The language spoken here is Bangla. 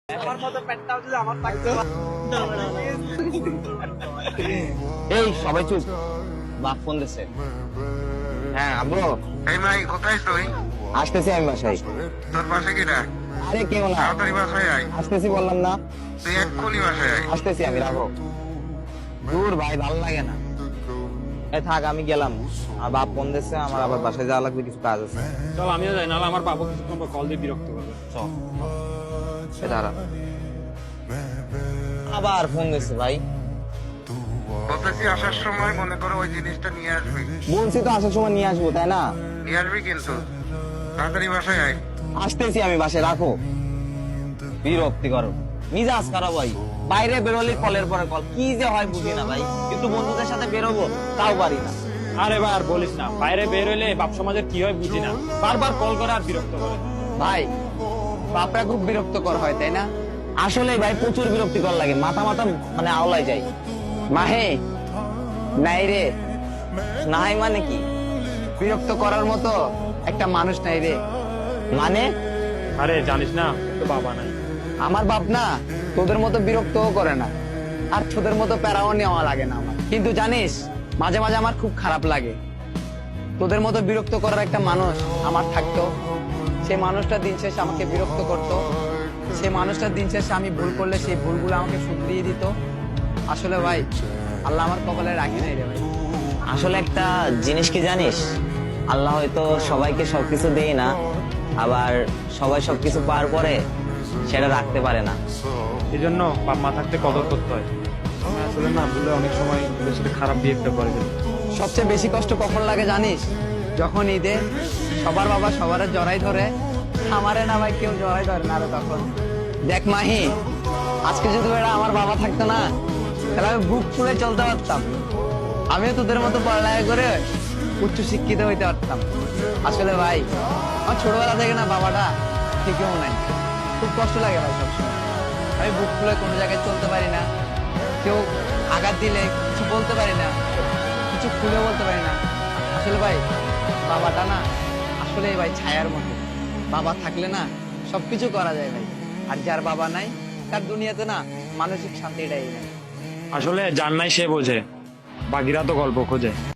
আমার মতো পেটটাও যদি আমার থাকতো। এই সবাই চুপ, বাপ ফোন দিছে। হ্যাঁ আব্বু, এই ভাই কোথায় তুই? আসতেছি আমি বাসায়। তোর পাশে কিটা? আরে কেউ না, তাড়াতাড়ি বাসায় আয়। আসতেছি বললাম না। তুই এক্ষুনি বাসায় আয়। আসতেছি আমি, রাখো। দূর ভাই, ভালো লাগে না। এই থাক, আমি গেলাম। আর বাপ ফোন দিচ্ছে, আমার আবার বাসায় যাওয়া লাগবে, কিছু কাজ আছে। চল আমিও যাই, নাহলে আমার বাবু কিছুক্ষণ পর কল দিয়ে বিরক্ত করবে। চল। এই দাঁড়া, আবার ফোন দিচ্ছে ভাই। বলতেছি আসার সময় মনে করো ওই জিনিসটা নিয়ে আসবি। বলছি তো আসার সময় নিয়ে আসবো, তাই না? নিয়ে আসবি কিন্তু তাড়াতাড়ি বাসায় আয়। আসতেছি আমি বাসায়, রাখো। বিরক্তি করো, মিজাজ খারাপ ভাই। বাইরে বেরোলে কলের পরে কল, কি যে হয় বুঝি না ভাই। একটু বন্ধুদের সাথে বেরোবো, তাও পারি না। আরে ভাই আর বলিস না, বাইরে বের হইলে বাপ সমাজের কি হয় বুঝি না, বারবার কল করে আর বিরক্ত করে। ভাই, বাপরা খুব বিরক্তকর হয়, তাই না? আসলে ভাই প্রচুর বিরক্তিকর লাগে, মাথা মাথা মানে আওলাই যায়। মাহে নাই রে, নাই মানে কি? বিরক্ত করার মতো একটা মানুষ নাই রে। মানে আরে জানিস না, তো বাবা নাই। আমার বাপ না তোদের মতো বিরক্তও করে না, আর তোদের মতো প্যারাও নেওয়া লাগে না আমার। কিন্তু জানিস, মাঝে মাঝে আমার খুব খারাপ লাগে। তোদের মতো বিরক্ত করার একটা মানুষ আমার থাকতো, সেই মানুষটা দিন শেষে আমাকে বিরক্ত করতো। সেই মানুষটার দিন শেষে আমি ভুল করলে সেই ভুলগুলো আমাকে শুধরিয়ে দিত। আসলে ভাই, আল্লাহ আমার কপালে রাখি নাই রে ভাই। আসলে একটা জিনিস কি জানিস, আল্লাহ হয়তো সবাইকে সবকিছু দেয় না, আবার সবাই সবকিছু পাওয়ার পরে সেটা রাখতে পারে না। এই জন্য বাপ মা থাকতে কদর করতে হয়। আমি আসলে না ভুলে অনেক সময় ওদের সাথে খারাপ বিহেভটা করে ফেলি। সবচেয়ে বেশি কষ্ট কখন লাগে জানিস? যখন ঈদে সবার বাবা সবার জড়াই ধরে, আমারে না ভাই কেউ জড়াই ধরে না রে তখন। দেখ মাহি, আজকে যদি এরা আমার বাবা থাকতো না, তাহলে আমি বুক ফুলে চলতে পারতাম। আমিও তোদের মতো পড়ালেখা করে উচ্চ শিক্ষিত হইতে পারতাম। আসলে ভাই, আমার ছোটবেলা থেকে না বাবাটা ঠিকও নাই, খুব কষ্ট লাগে ভাই সবসময়। আমি বুক ফুলে কোনো জায়গায় চলতে পারি না, কেউ আঘাত দিলে কিছু বলতে পারি না, কিছু খুলে বলতে পারি না। আসলে ভাই, বাবাটা না আসলে ভাই ছায়ার মতো। বাবা থাকলে না সবকিছু করা যায় ভাই, আর যার বাবা নাই তার দুনিয়াতে না মানসিক শান্তিটাই নাই। আসলে যার নাই সে বোঝে, বাকিরা তো গল্প খোঁজে।